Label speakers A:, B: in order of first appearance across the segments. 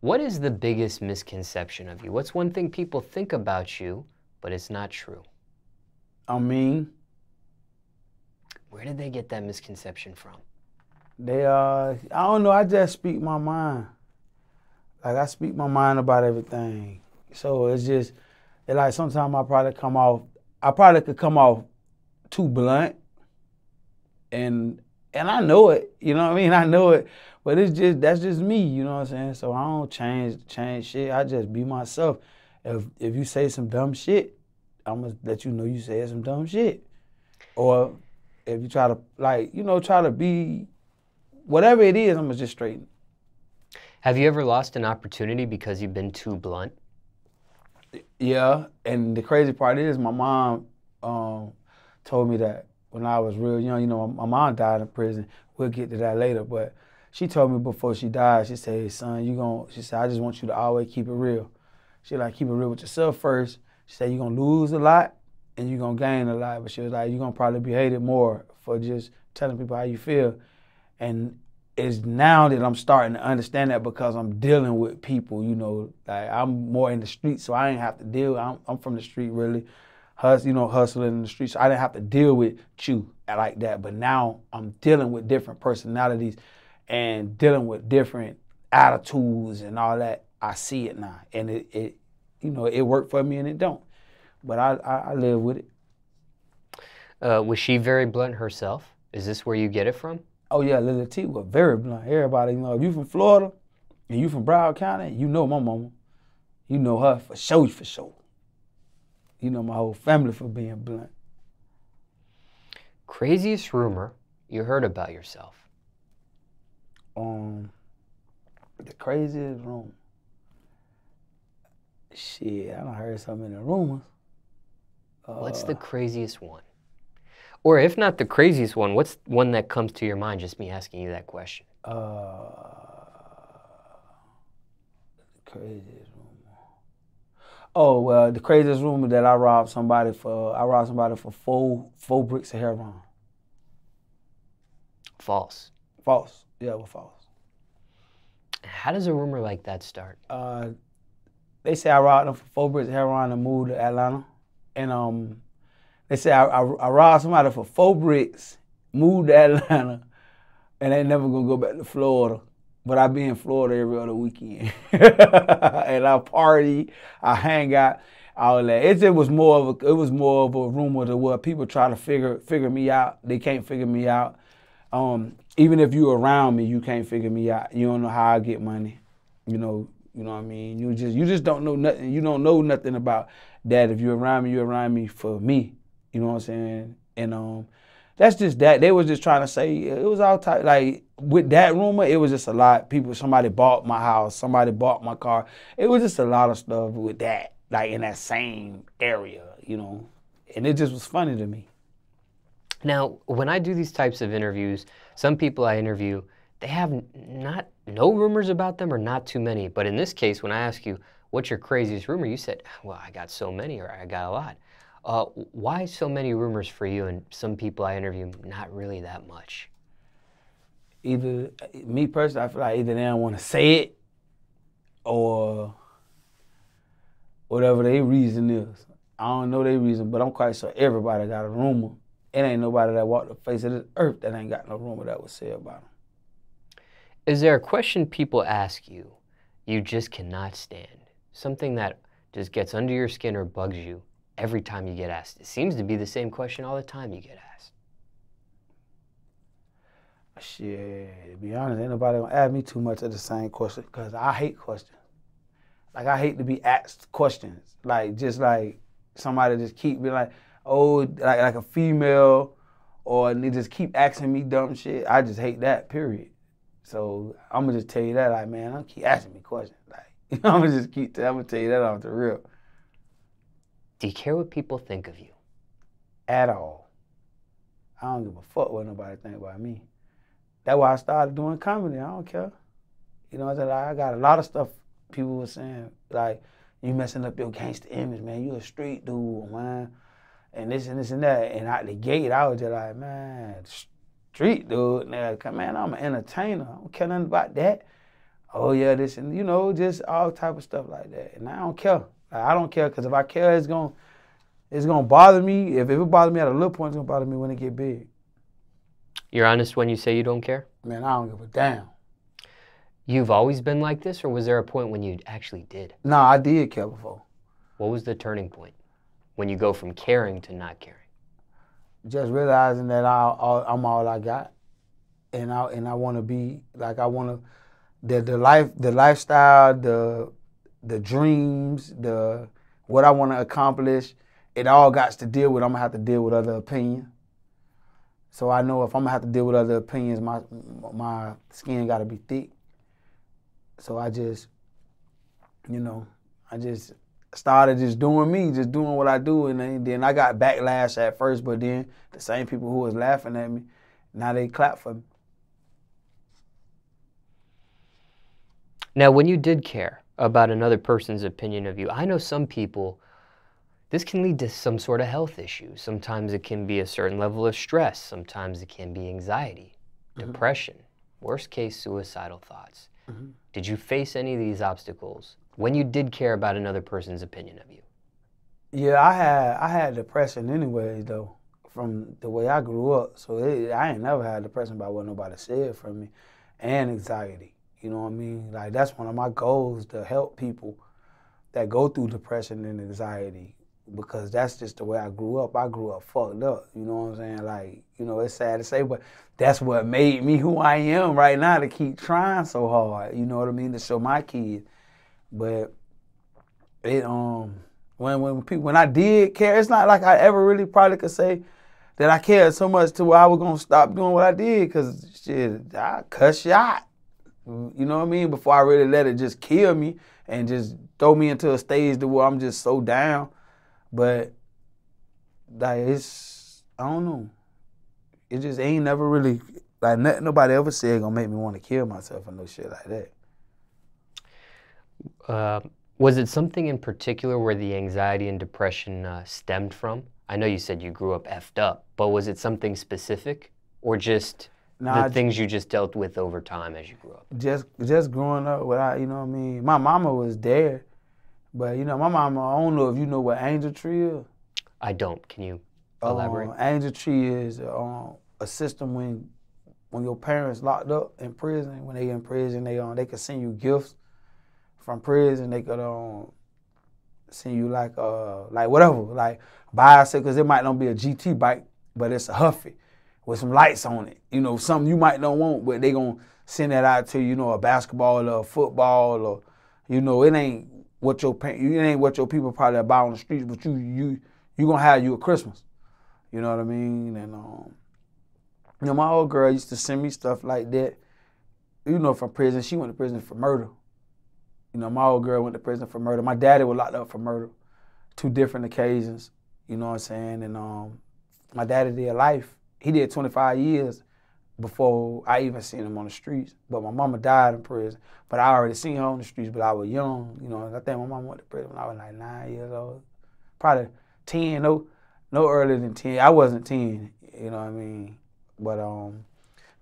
A: What is the biggest misconception of you? What's one thing people think about you, but it's not true?
B: I'm mean.
A: Where did they get that misconception from?
B: I don't know, I just speak my mind. Like, I speak my mind about everything. So it's just, like, sometimes I probably could come off too blunt. And I know it, you know what I mean? I know it, but that's just me, you know what I'm saying? So I don't change shit. I just be myself. If you say some dumb shit, I'm gonna let you know you said some dumb shit. Or if you try to, like, try to be whatever it is, I'm gonna just straighten.
A: Have you ever lost an opportunity because you've been too blunt?
B: Yeah, and the crazy part is my mom told me that when I was real young. My mom died in prison. We'll get to that later, but she told me before she died, she said, son, she said, I just want you to always keep it real. She like, keep it real with yourself first. She said, you're gonna lose a lot and you're gonna gain a lot, but she was like, you're gonna probably be hated more for just telling people how you feel. And it's now that I'm starting to understand that because I'm dealing with people, like I'm more in the street, so I ain't have to deal. I'm from the street really, hustling in the street, so I didn't have to deal with you like that. But now I'm dealing with different personalities and dealing with different attitudes and all that. I see it now, and it worked for me and it don't. But I live with it.
A: Was she very blunt herself? Is this where you get it from?
B: Oh yeah, Lily T was very blunt. Everybody, if you from Florida and you from Broward County, you know my mama. You know her for sure, for sure. You know my whole family for being blunt.
A: Craziest rumor you heard about yourself?
B: The craziest rumor. Shit, I done heard so many rumors.
A: What's the craziest one? Or if not the craziest one, what's one that comes to your mind, just me asking you that question?
B: Craziest rumor. Oh, well, the craziest rumor that I robbed somebody for four bricks of heroin.
A: False.
B: False. Yeah, it was false.
A: How does a rumor like that start?
B: They say I robbed them for 4 bricks of heroin and moved to Atlanta. And they say I robbed somebody for 4 bricks, moved to Atlanta, and they never gonna go back to Florida. But I be in Florida every other weekend. And I party, I hang out, all that. It was more of a rumor to where people try to figure me out. They can't figure me out. Even if you around me, you can't figure me out. You don't know how I get money. You know what I mean? You just don't know nothing. You don't know nothing about that. If you're around me for me. You know what I'm saying? And that's just that. They was just trying to say it was all type. Like with that rumor, it was just a lot. Somebody bought my house, somebody bought my car. It was just a lot of stuff with that, like in that same area, And it just was funny to me.
A: Now, when I do these types of interviews, some people I interview, they have no rumors about them or not too many. But in this case, when I ask you, what's your craziest rumor? You said, well, I got so many, or I got a lot. Why so many rumors for you and some people I interview, not really that much?
B: Either, me personally, I feel like either they don't want to say it or whatever their reason is. I don't know their reason, but I'm quite sure everybody got a rumor. It ain't nobody that walked the face of this earth that ain't got no rumor that was said about them.
A: Is there a question people ask you just cannot stand? Something that just gets under your skin or bugs you every time you get asked? It seems to be the same question all the time you get asked.
B: Shit, to be honest, ain't nobody gonna ask me too much of the same question because I hate questions. Like, I hate to be asked questions. Like, just like somebody just keep being like, oh, like a female, or they just keep asking me dumb shit. I just hate that, period. So I'm gonna just tell you that, like, man, don't keep asking me questions. Like, I'm gonna tell you that off the real.
A: Do you care what people think of you?
B: At all. I don't give a fuck what nobody think about me. That's why I started doing comedy. I don't care. You know what I'm saying? I got a lot of stuff people were saying, like, you messing up your gangster image, man. You a street dude, man. And this and this and that. And out the gate, I was just like, man, street dude. Now, man, I'm an entertainer. I don't care nothing about that. oh yeah, this, and you know, just all type of stuff like that. And I don't care. Like, I don't care, because if I care, it's gonna bother me. If it bothers me at a little point, it's gonna bother me when it get big.
A: You're honest when you say you don't care?
B: Man, I don't give a damn.
A: You've always been like this, or was there a point when you actually did?
B: No, I did care before.
A: What was the turning point when you go from caring to not caring?
B: Just realizing that I'm all I got, and I want to be like, I want to the lifestyle, the dreams, what I want to accomplish. It all got to deal with. I'm gonna have to deal with other opinions. So I know if I'm gonna have to deal with other opinions, my skin got to be thick. So I just, you know, I just started just doing me, just doing what I do, and then I got backlash at first, but then the same people who was laughing at me, now they clap for me.
A: Now, when you did care about another person's opinion of you, I know some people, this can lead to some sort of health issue. Sometimes it can be a certain level of stress. Sometimes it can be anxiety, depression, worst case, suicidal thoughts. Did you face any of these obstacles when you did care about another person's opinion of you?
B: Yeah, I had depression anyways, though, from the way I grew up. So I ain't never had depression about what nobody said from me, and anxiety. You know what I mean? Like, that's one of my goals, to help people that go through depression and anxiety, because that's just the way I grew up. I grew up fucked up, you know what I'm saying? Like, you know, it's sad to say, but that's what made me who I am right now, to keep trying so hard, you know what I mean, to show my kids. But it when I did care, it's not like I ever really probably could say that I cared so much to where I was gonna stop doing what I did, because shit, I cut shot. You know what I mean? Before I really let it just kill me and just throw me into a stage to where I'm just so down. But like, I don't know. It just ain't never really, like, nothing nobody ever said gonna make me want to kill myself or no shit like that.
A: Was it something in particular where the anxiety and depression stemmed from? I know you said you grew up effed up, but was it something specific, or just the things you just dealt with over time as you grew up?
B: Just growing up without, you know what I mean? My mama was there, but, you know, my mama, I don't know if you know what angel tree is.
A: I don't. Can you elaborate?
B: Angel tree is a system when your parents locked up in prison. When they in prison, they could send you gifts from prison. They could send you like whatever, like bicycles. It might not be a GT bike, but it's a Huffy with some lights on it. You know, something you might not want, but they gonna send that out to you. You know, a basketball or a football, or, you know, it ain't what your people probably buy on the streets, but you gonna have you a Christmas. You know what I mean? And you know, my old girl used to send me stuff like that. You know, from prison. She went to prison for murder. You know, my old girl went to prison for murder. My daddy was locked up for murder, 2 different occasions. You know what I'm saying? And my daddy did life. He did 25 years before I even seen him on the streets. But my mama died in prison. But I already seen her on the streets, but I was young. You know, I think my mama went to prison when I was like 9 years old. Probably 10, no earlier than 10. I wasn't 10, you know what I mean? But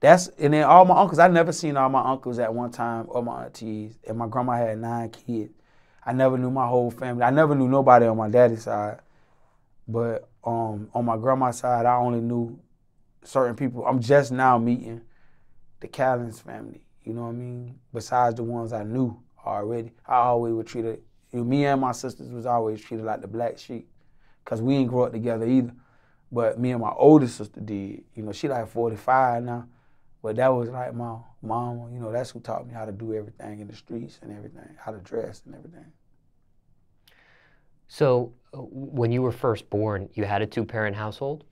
B: and then all my uncles, I never seen all my uncles at one time, or my aunties, and my grandma had 9 kids. I never knew my whole family. I never knew nobody on my daddy's side. But on my grandma's side, I only knew certain people. I'm just now meeting the Callens family, you know what I mean? Besides the ones I knew already. I always was treated, me and my sisters was always treated like the black sheep, because we ain't grow up together either. But me and my oldest sister did. You know, she like 45 now. But that was like my mama, you know, that's who taught me how to do everything in the streets and everything, how to dress and everything.
A: So when you were first born, you had a 2-parent household?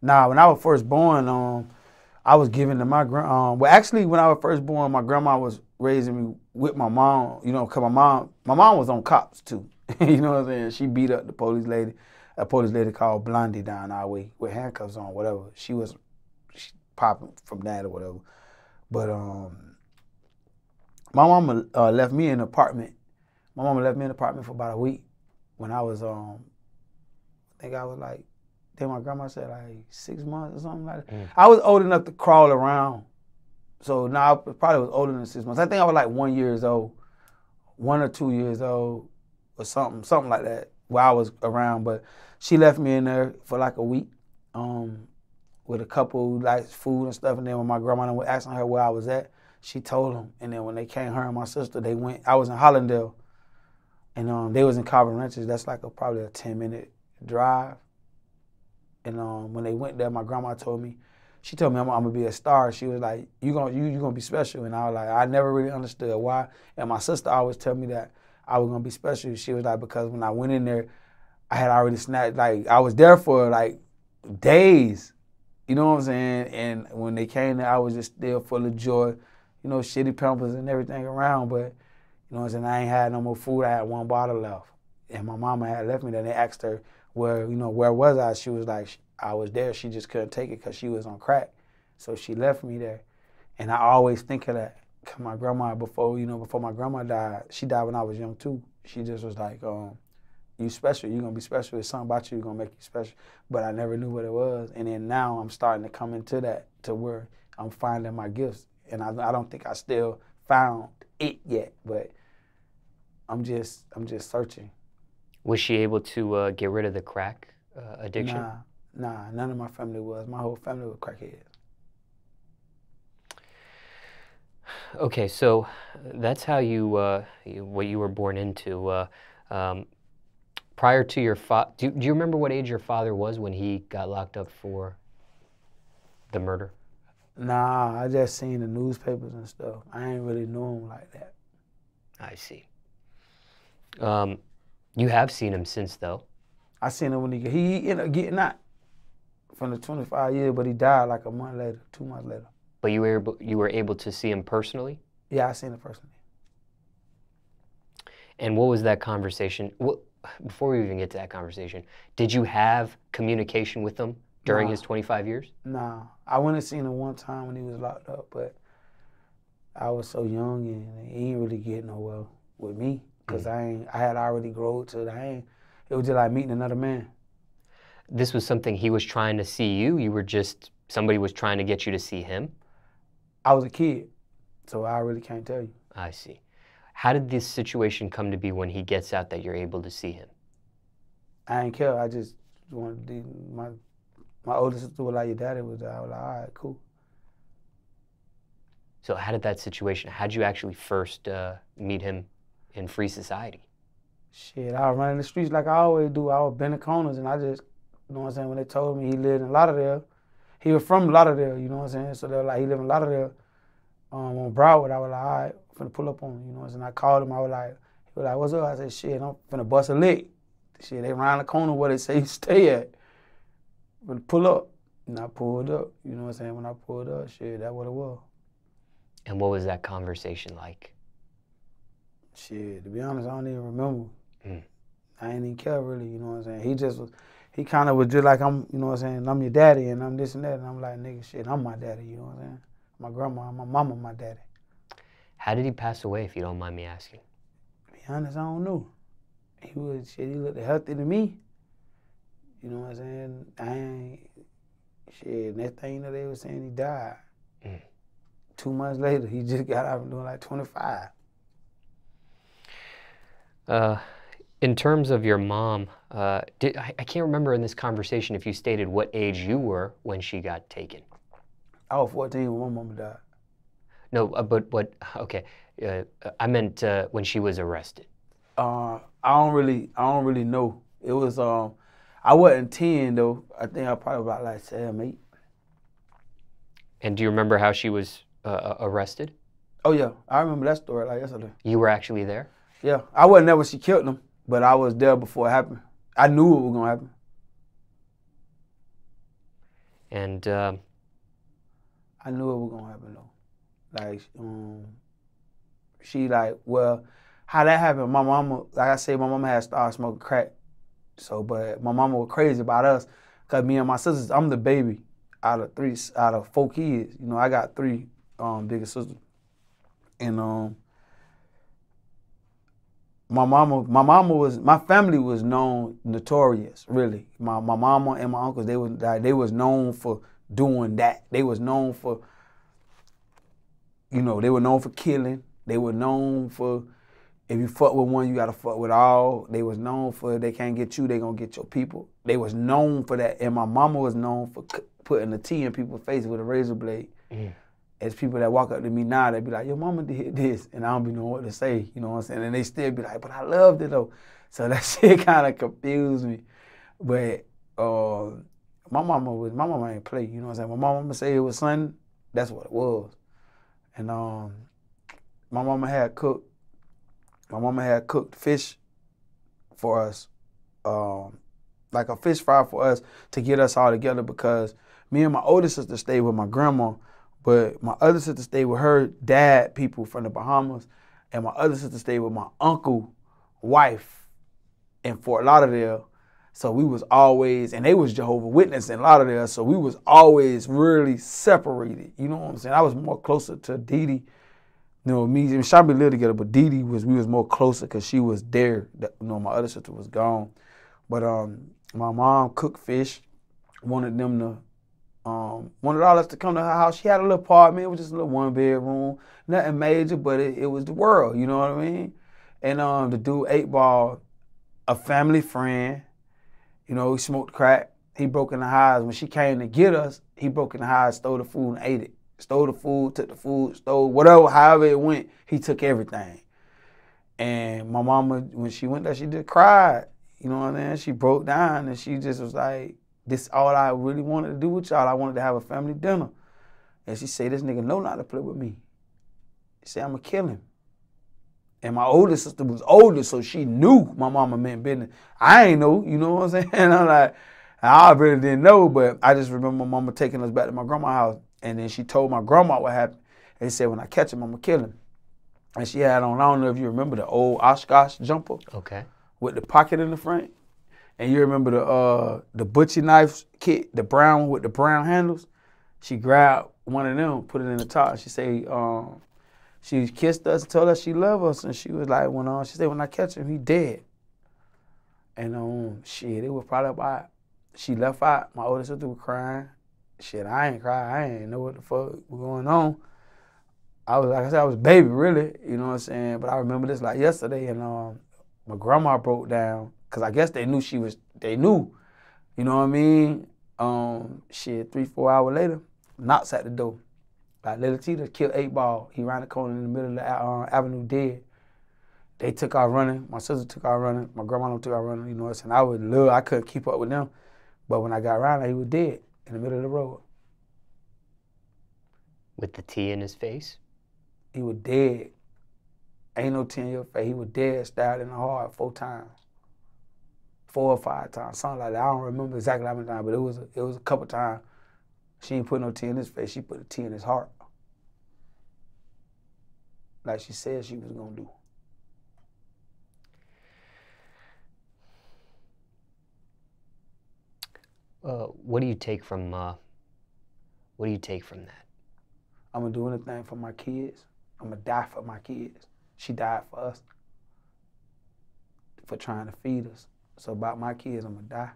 B: Nah, when I was first born, I was given to my grandma. Well, actually, when I was first born, my grandma was raising me with my mom, you know, because my mom was on cops too. You know what I'm saying? She beat up the police lady, a police lady called Blondie down our way with handcuffs on, whatever. She popping from that or whatever. But my mama left me in an apartment. My mama left me in an apartment for about a week when I was, I think I was like, then my grandma said like 6 months or something like that. I was old enough to crawl around So now I probably was older than 6 months. I think I was like 1 year old, 1 or 2 years old, or something like that, while I was around. But she left me in there for like a week, with a couple like food and stuff. And then when my grandma was asking her where I was at, she told them. And then when they came, her and my sister, they went. I was in Hollandale, and they was in Carbon Ranches. That's like probably a 10-minute drive. And when they went there, my grandma told me, she told me I'm gonna be a star. She was like, you gonna be special. And I was like, I never really understood why. And my sister always told me that I was gonna be special. She was like, because when I went in there, I had already snapped. Like I was there for like days. You know what I'm saying? And when they came there, I was just still full of joy. You know, shitty Pampers and everything around. But you know what I'm saying? I ain't had no more food. I had 1 bottle left. And my mama had left me there. They asked her where was I? She was like, I was there. She just couldn't take it because she was on crack. So she left me there. And I always think of that. Cause my grandma, before my grandma died, she died when I was young too. She just was like, you special. You're going to be special. There's something about you that's going to make you special. But I never knew what it was. And then now I'm starting to come into that, to where I'm finding my gifts. And I don't think I still found it yet, but I'm just searching.
A: Was she able to get rid of the crack addiction?
B: Nah, none of my family was. My whole family was crackheads.
A: Okay, so that's how what you were born into. Prior to your father, do you remember what age your father was when he got locked up for the murder?
B: Nah, I just seen the newspapers and stuff. I ain't really know him like that.
A: I see. You have seen him since, though.
B: I seen him when he ended up getting out from the 25 years, but he died like a month later, 2 months later.
A: But you were able to see him personally?
B: Yeah, I seen him personally.
A: And what was that conversation? Before we even get to that conversation, did you have communication with him during his 25 years?
B: Nah, I went and seen him one time when he was locked up, but I was so young and he ain't really get nowhere with me because I had already grown to it. It was just like meeting another man.
A: This was something he was trying to see you? Somebody was trying to get you to see him?
B: I was a kid, so I really can't tell you.
A: I see. How did this situation come to be when he gets out that you're able to see him?
B: I ain't care. I just wanted to my older sister was like, your daddy was there. I was like, all right, cool.
A: So how did that situation, how'd you actually first meet him in free society?
B: Shit, I was running the streets like I always do. I was bending corners, and I just, you know what I'm saying, when they told me he lived in Lauderdale, he was from Lauderdale, you know what I'm saying? So they were like, he lived in Lauderdale on Broward. I was like, all right, I'm finna pull up on him, you know what I'm saying? I called him, he was like, what's up? I said, shit, I'm finna bust a lick. Shit, they round the corner where they say you stay at. I'm finna pull up. And I pulled up, you know what I'm saying? When I pulled up, shit, that's what it was.
A: And what was that conversation like?
B: Shit, to be honest, I don't even remember. I ain't even care really, you know what I'm saying? He kind of was just like, you know what I'm saying, I'm your daddy and I'm this and that. And I'm like, nigga, shit, I'm my daddy, you know what I'm saying? My grandma, my mama, my daddy.
A: How did he pass away, if you don't mind me asking?
B: To be honest, I don't know. He looked healthy to me. You know what I'm saying? Next thing you know, they were saying he died. 2 months later, he just got out and doing like 25.
A: In terms of your mom, I can't remember in this conversation if you stated what age you were when she got taken.
B: I was 14 when my mama died.
A: No, but okay. I meant when she was arrested.
B: I don't really know. It was I wasn't 10 though. I think I probably about like 7, 8.
A: And do you remember how she was arrested?
B: Oh yeah, I remember that story like yesterday.
A: You were actually there?
B: Yeah, I wasn't there when she killed him, but I was there before it happened. I knew it was gonna happen.
A: And
B: I knew it was gonna happen though. Like, she like, well, how that happened, my mama, like I said, my mama had started smoking crack. So, but my mama was crazy about us, cause me and my sisters, I'm the baby out of 4 kids. You know, I got 3 bigger sisters. And my family was notorious, really. My mama and my uncles, they was known for doing that. They was known for you know, they were known for killing. They were known for, if you fuck with one, you gotta fuck with all. They was known for, they can't get you, they gonna get your people. They was known for that. And my mama was known for putting the tea in people's face with a razor blade. As people that walk up to me now, they be like, your mama did this. And I don't be knowing what to say, you know what I'm saying? And they still be like, but I loved it though. So that shit kind of confused me. But my mama ain't play, you know what I'm saying? My mama say it was something, that's what it was. And my mama had cooked fish for us, like a fish fry for us to get us all together, because me and my older sister stayed with my grandma, but my other sister stayed with her dad people from the Bahamas, and my other sister stayed with my uncle wife in Fort Lauderdale. So we was always, and they was Jehovah's Witness in Lauderdale, so we was always really separated. You know what I'm saying? I was more closer to Dee Dee. You know, me and Shabby lived together, but Dee Dee we was more closer because she was there. You know, my other sister was gone. But my mom cooked fish, wanted all us to come to her house. She had a little apartment. It was just a little 1-bedroom, nothing major, but it was the world. You know what I mean? And the dude 8-Ball, a family friend. You know, he smoked crack. He broke in the house. When she came to get us, he broke in the house, stole the food, and ate it. Stole the food, took the food, stole whatever, however it went, he took everything. And my mama, when she went there, she just cried. You know what I mean? She broke down and she just was like, this all I really wanted to do with y'all. I wanted to have a family dinner. And she said, this nigga know not to play with me. She said, I'm gonna kill him. And my older sister was older, so she knew my mama meant business. I ain't know, you know what I'm saying? I'm like, I really didn't know, but I just remember my mama taking us back to my grandma's house. And then she told my grandma what happened. And she said, when I catch him, I'm gonna kill him. And she had on, I don't know if you remember the old Oshkosh jumper.
A: Okay.
B: With the pocket in the front. And you remember the butcher knife kit, the brown with the brown handles? She grabbed one of them, put it in the top. She said, she kissed us, told us she loved us, and she was like, she said, when I catch him, he dead. And shit, it was probably about, she left out, my older sister was crying. Shit, I ain't cry, I ain't know what the fuck was going on. I was, like I said, I was a baby, really, you know what I'm saying? But I remember this like yesterday, and my grandma broke down, because I guess they knew they knew, you know what I mean? Shit, 3-4 hours later, knocks at the door. Like Little Tita killed 8-Ball. He ran the corner in the middle of the avenue dead. They took out running. My sister took out running. My grandma took out running. You know what I'm saying? I couldn't keep up with them. But when I got around there, he was dead in the middle of the road.
A: With the tea in his face?
B: He was dead. Ain't no tea in your face. He was dead, stabbed in the heart 4 times. 4 or 5 times, something like that. I don't remember exactly how many times, but it was a couple times. She ain't put no tea in his face. She put a tea in his heart. Like she said she was gonna do.
A: What do you take from that?
B: I'm gonna do anything for my kids. I'm gonna die for my kids. She died for us, for trying to feed us. So about my kids, I'm gonna die.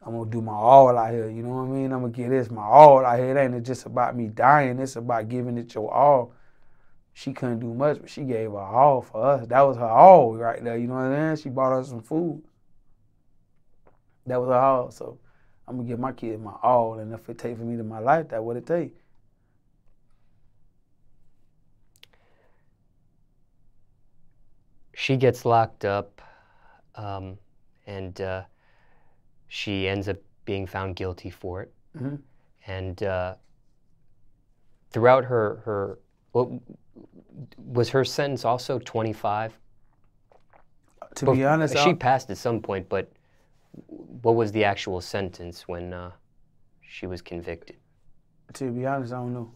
B: I'm gonna do my all out here, you know what I mean? I'm gonna give this my all out here. It ain't just about me dying, it's about giving it your all. She couldn't do much, but she gave her all for us. That was her all right there, you know what I mean? She bought us some food. That was her all, so I'm gonna give my kids my all, and if it takes for me to my life, that's what it takes.
A: She gets locked up, and she ends up being found guilty for it.
B: Mm-hmm.
A: And throughout her was her sentence also 25?
B: To be honest,
A: she passed at some point, but what was the actual sentence when she was convicted?
B: To be honest, I don't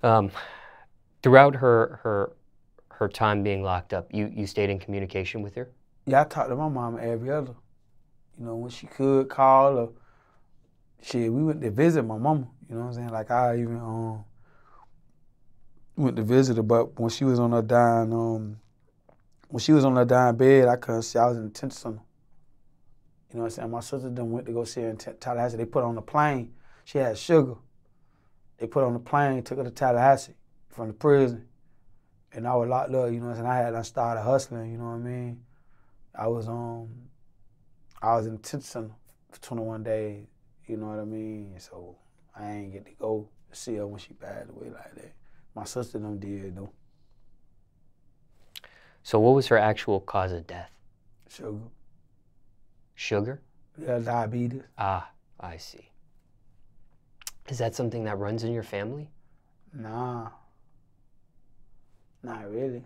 A: know. Throughout her time being locked up, you stayed in communication with her?
B: Yeah, I talked to my mom every other. You know, when she could call or shit, we went to visit my mama. You know what I'm saying? Like I even went to visit her, but when she was on her dying bed, I couldn't see. I was in the detention center. You know what I'm saying? My sister done went to go see her in Tallahassee. They put her on the plane. She had sugar. They put her on the plane, took her to Tallahassee from the prison. And I was locked up, you know what I'm saying? I started hustling, you know what I mean? I was in the detention center for 21 days, you know what I mean? So I ain't get to go see her when she passed away like that. My sister them did though.
A: So what was her actual cause of death?
B: Sugar.
A: Sugar?
B: Yeah, diabetes.
A: Ah, I see. Is that something that runs in your family?
B: Nah. Not really.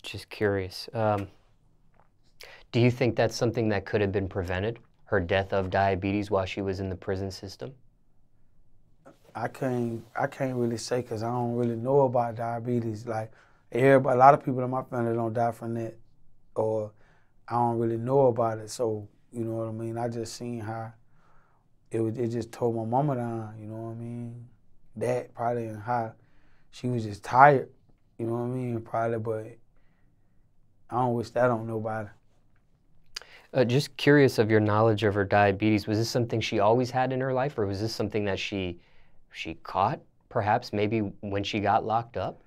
A: Just curious. Do you think that's something that could have been prevented? Her death of diabetes while she was in the prison system?
B: I can't really say because I don't really know about diabetes. Like, a lot of people in my family don't die from that, or I don't really know about it. So, you know what I mean? I just seen how it just tore my mama down, you know what I mean? That probably, and how she was just tired, you know what I mean? Probably, but I don't wish that on nobody.
A: Just curious of your knowledge of her diabetes. Was this something she always had in her life, or was this something that she caught, perhaps, maybe when she got locked up?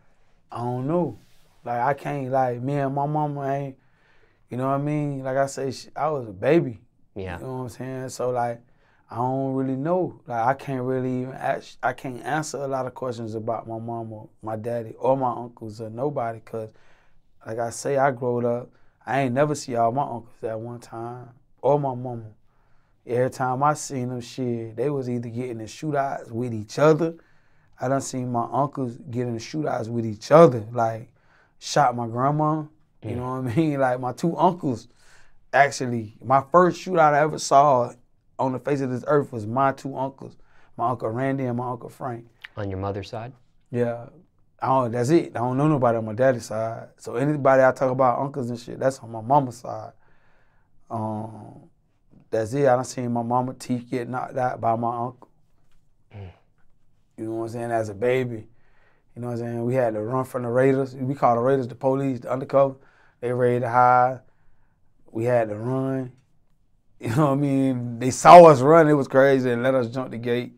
B: I don't know. Like, I can't, like, me and my mama ain't, you know what I mean? Like I say, I was a baby.
A: Yeah.
B: You know what I'm saying? So, like, I don't really know. Like, I can't really even I can't answer a lot of questions about my mama, my daddy, or my uncles, or nobody, because, like I say, I growed up, I ain't never see all my uncles at one time, or my mama. Every time I seen them, shit, they was either getting in shootouts with each other. I done seen my uncles get in shootouts with each other, like, shot my grandma, you know what I mean? Like, my two uncles, actually, my first shootout I ever saw on the face of this earth was my two uncles, my Uncle Randy and my Uncle Frank.
A: On your mother's side?
B: Yeah. That's it. I don't know nobody on my daddy's side. So anybody I talk about uncles and shit, that's on my mama's side. That's it. I done seen my mama teeth get knocked out by my uncle. You know what I'm saying? As a baby. You know what I'm saying? We had to run from the Raiders. We called the Raiders the police, the undercover. They ready to hide. We had to run. You know what I mean? They saw us run. It was crazy and let us jump the gate.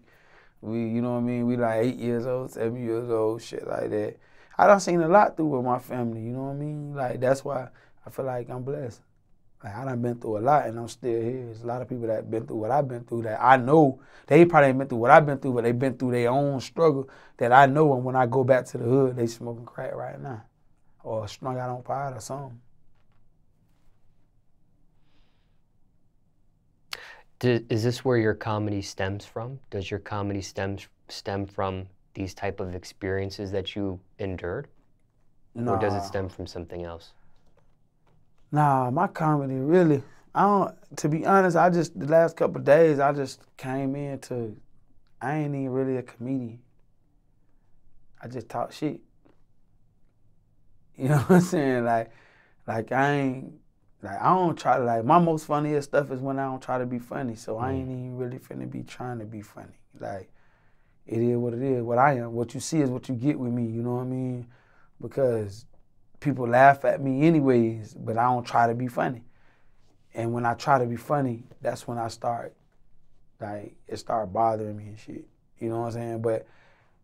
B: You know what I mean? We like 8 years old, 7 years old, shit like that. I done seen a lot through with my family, you know what I mean? Like, that's why I feel like I'm blessed. Like, I done been through a lot and I'm still here. There's a lot of people that been through what I've been through that I know. They probably ain't been through what I've been through, but they been through their own struggle that I know. And when I go back to the hood, they smoking crack right now. Or strung out on pot or something.
A: Is this where your comedy stems from? Does your comedy stem from these type of experiences that you endured?
B: Nah.
A: Or does it stem from something else?
B: Nah, my comedy really, to be honest, the last couple of days, I just came into, I ain't even really a comedian. I just talk shit. You know what I'm saying? Like I don't try to, like, my most funniest stuff is when I don't try to be funny, so I ain't even really finna be trying to be funny. Like, it is what it is, what I am. What you see is what you get with me, you know what I mean? Because people laugh at me anyways, but I don't try to be funny. And when I try to be funny, that's when I start, like, it start bothering me and shit. You know what I'm saying? But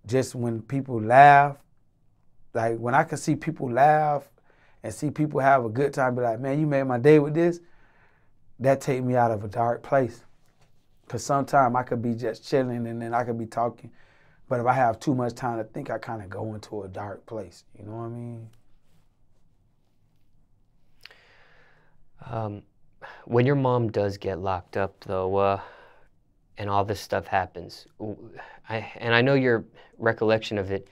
B: just when people laugh, like, when I can see people laugh and see people have a good time, be like, man, you made my day with this, that take me out of a dark place. Because sometimes I could be just chilling and then I could be talking. But if I have too much time to think, I kind of go into a dark place. You know what I mean?
A: When your mom does get locked up, though, and all this stuff happens, and I know your recollection of it,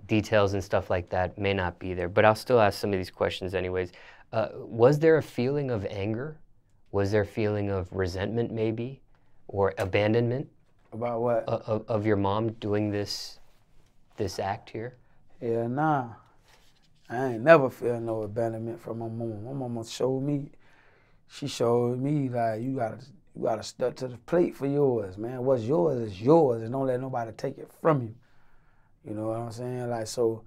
A: details and stuff like that may not be there, but I'll still ask some of these questions anyways. Was there a feeling of anger? Was there a feeling of resentment maybe? Or abandonment?
B: About what?
A: Of your mom doing this act here?
B: Yeah, nah. I ain't never feel no abandonment from my mama. My mama showed me, like, you gotta step to the plate for yours, man. What's yours is yours, and don't let nobody take it from you. You know what I'm saying? Like, so,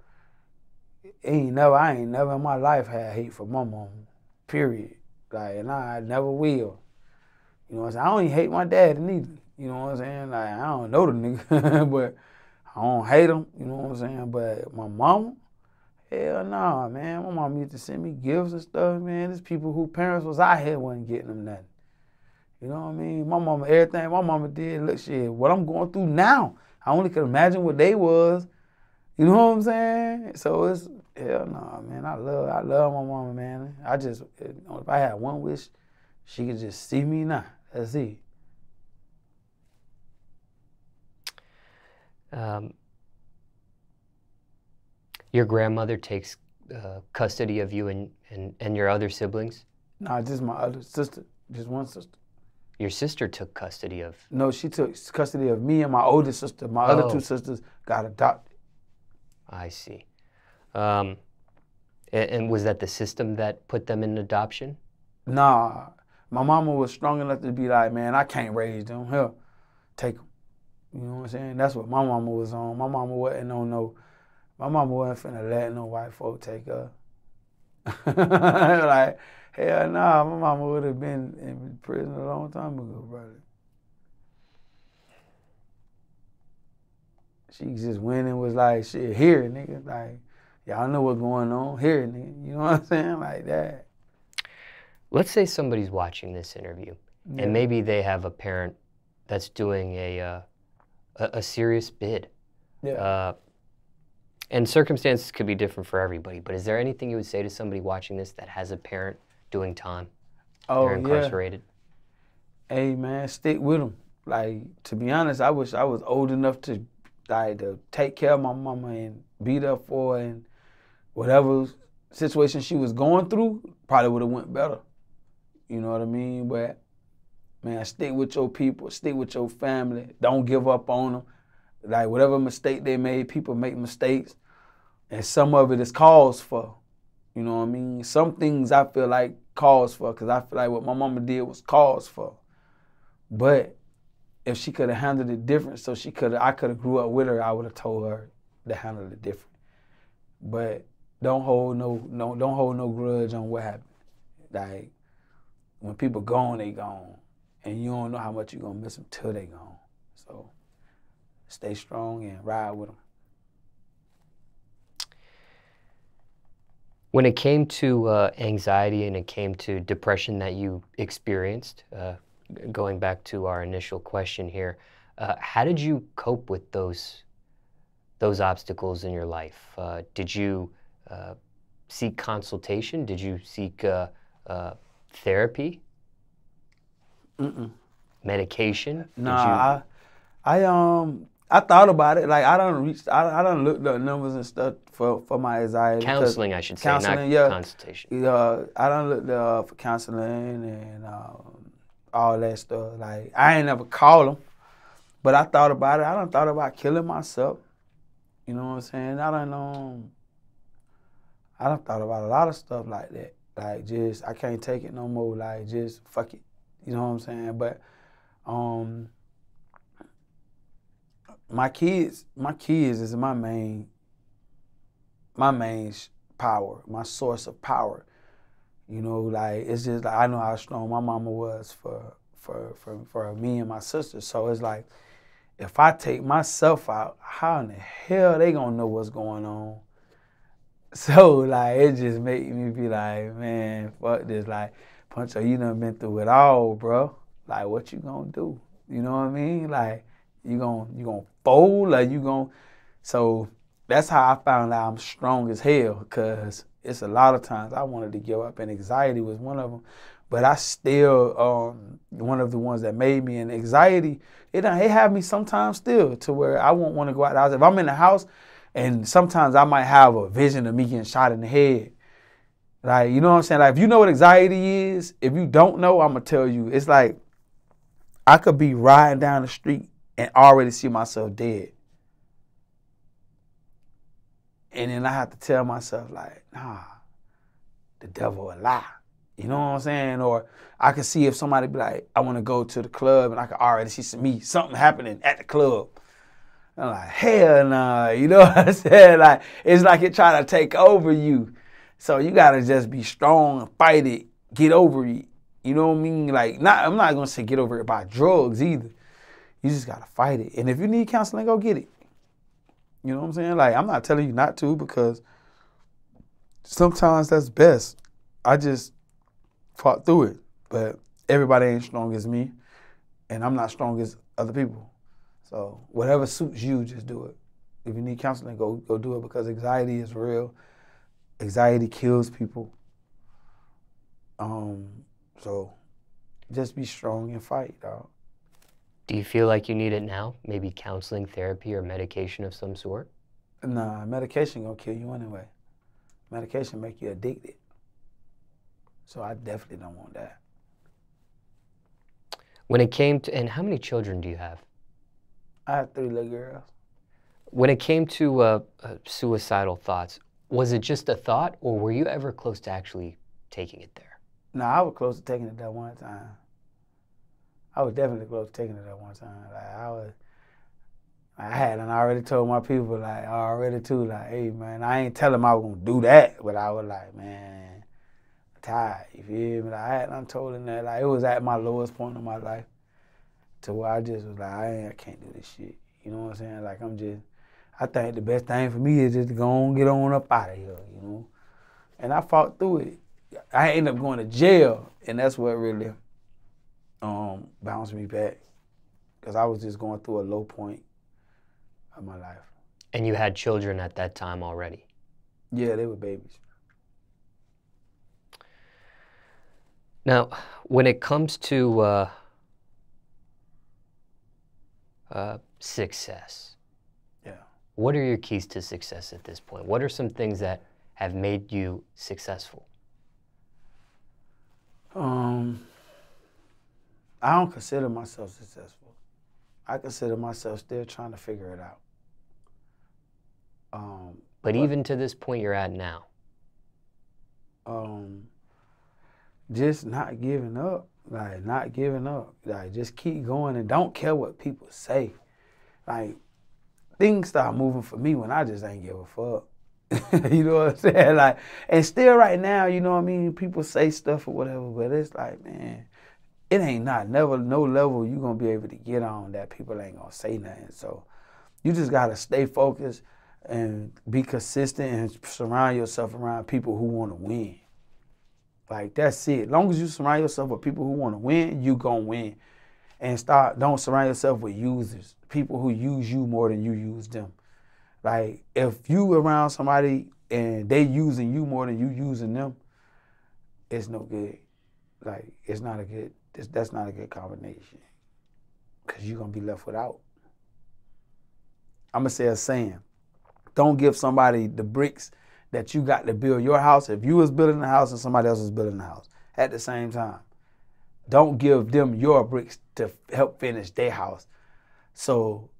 B: I ain't never in my life had hate for my mama, period. Like, and I never will. You know what I'm saying? I don't even hate my dad neither. You know what I'm saying? Like, I don't know the nigga, but I don't hate him. You know what I'm saying? But my mama, hell nah, man. My mama used to send me gifts and stuff, man. There's people whose parents was out here wasn't getting them nothing. You know what I mean? My mama, everything my mama did, look, shit, what I'm going through now, I only could imagine what they was. You know what I'm saying? So it's, hell nah, man. I love my mama, man. I just, if I had one wish, she could just see me now. That's it.
A: Your grandmother takes custody of you and your other siblings?
B: Nah, just my other sister, just one sister.
A: Your sister took custody of?
B: No, she took custody of me and my older sister. My other two sisters got adopted.
A: I see. And was that the system that put them in adoption?
B: Nah, my mama was strong enough to be like, man, I can't raise them. Hell, take them. You know what I'm saying? That's what my mama was on. My mama wasn't on no, my mama wasn't finna let no white folk take her. Like, hell nah, my mama would have been in prison a long time ago, brother. She just went and was like, shit, here, nigga. Like, y'all know what's going on. Here, nigga. You know what I'm saying? Like that.
A: Let's say somebody's watching this interview, and maybe they have a parent that's doing a serious bid.
B: Yeah.
A: And circumstances could be different for everybody, but is there anything you would say to somebody watching this that has a parent doing time? They're incarcerated?
B: Hey, man, stick with them. Like, to be honest, I wish I was old enough to, like, to take care of my mama and be there for her, and whatever situation she was going through probably would have went better. You know what I mean? But, man, stick with your people, stick with your family. Don't give up on them. Like, whatever mistake they made, people make mistakes. And some of it is cause for. You know what I mean? Some things I feel like cause for, because I feel like what my mama did was cause for. But if she could have handled it different, so I could have grew up with her, I would have told her to handle it different. But don't hold no grudge on what happened. Like, when people gone, they gone. And you don't know how much you're going to miss them till they gone. So stay strong and ride with them.
A: When it came to anxiety and it came to depression that you experienced, going back to our initial question here, how did you cope with those obstacles in your life? Did you seek consultation? Did you seek therapy? Medication?
B: Nah, I thought about it. Like, I done looked up numbers and stuff for my anxiety.
A: Counseling, I should say,
B: counseling,
A: not consultation.
B: Yeah, I done looked up for counseling and all that stuff. Like, I ain't never called them, but I thought about it. I done thought about killing myself. You know what I'm saying? I done thought about a lot of stuff like that. Like, just, I can't take it no more. Like, just fuck it. You know what I'm saying? But my kids is my main power, my source of power. You know, like, it's just like, I know how strong my mama was for me and my sister. So it's like, if I take myself out, how in the hell they gonna know what's going on? So, like, it just make me be like, man, fuck this. Like, Puncho, you done been through it all, bro. Like, what you gonna do? You know what I mean? Like, you gonna fold, or you gonna... So that's how I found out I'm strong as hell, because it's a lot of times I wanted to give up, and anxiety was one of them. But I still, one of the ones that made me, and anxiety, it have me sometimes still, to where I won't want to go out the house. If I'm in the house, and sometimes I might have a vision of me getting shot in the head. Like, you know what I'm saying? Like, if you know what anxiety is, if you don't know, I'm going to tell you. It's like, I could be riding down the street and already see myself dead. And then I have to tell myself, like, nah, the devil a lie. You know what I'm saying? Or I could see if somebody be like, I want to go to the club, and I could already see something happening at the club. I'm like, hell nah. You know what I'm saying? Like, it's like it trying to take over you. So you got to just be strong and fight it, get over it. You know what I mean? Like, I'm not going to say get over it by drugs either. You just gotta fight it. And if you need counseling, go get it. You know what I'm saying? Like, I'm not telling you not to, because sometimes that's best. I just fought through it. But everybody ain't strong as me, and I'm not strong as other people. So whatever suits you, just do it. If you need counseling, go do it, because anxiety is real. Anxiety kills people. So just be strong and fight, dog.
A: Do you feel like you need it now? Maybe counseling, therapy, or medication of some sort?
B: Nah, medication gonna kill you anyway. Medication make you addicted. So I definitely don't want that.
A: When it came to, and how many children do you have?
B: I have 3 little girls.
A: When it came to suicidal thoughts, was it just a thought, or were you ever close to actually taking it there?
B: Nah, I was close to taking it that one time. I was definitely close to taking it that one time. Like, I had already told my people, like, already too, like, hey, man, I ain't telling them I was gonna do that, but I was like, man, I'm tired, you feel me? Like, I had told them that, like, it was at my lowest point in my life, to where I just was like, I can't do this shit. You know what I'm saying? Like, I think the best thing for me is just to go on, get on up out of here, you know? And I fought through it. I ended up going to jail, and that's what really bounced me back, because I was just going through a low point of my life.
A: And you had children at that time already?
B: Yeah, they were babies.
A: Now, when it comes to success,
B: yeah,
A: what are your keys to success at this point? What are some things that have made you successful?
B: I don't consider myself successful. I consider myself still trying to figure it out.
A: But even to this point you're at now?
B: Just not giving up. Like, not giving up. Like, just keep going and don't care what people say. Like, things start moving for me when I just ain't give a fuck. You know what I'm saying? Like, and still right now, you know what I mean? People say stuff or whatever, but it's like, man, it ain't never no level you gonna be able to get on that people ain't gonna say nothing. So you just gotta stay focused and be consistent and surround yourself around people who wanna win. Like, that's it. As long as you surround yourself with people who wanna win, you gonna win. And don't surround yourself with users, people who use you more than you use them. Like, if you around somebody and they using you more than you using them, it's no good. Like, that's not a good combination, because you're going to be left without. I'm going to say a saying. Don't give somebody the bricks that you got to build your house if you was building the house and somebody else was building the house at the same time. Don't give them your bricks to help finish their house. So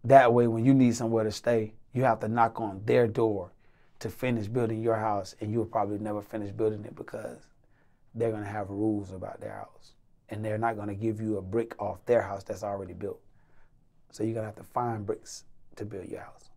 B: that way, when you need somewhere to stay, you have to knock on their door to finish building your house, and you'll probably never finish building it, because they're going to have rules about their house, and they're not going to give you a brick off their house that's already built. So you're going to have to find bricks to build your house.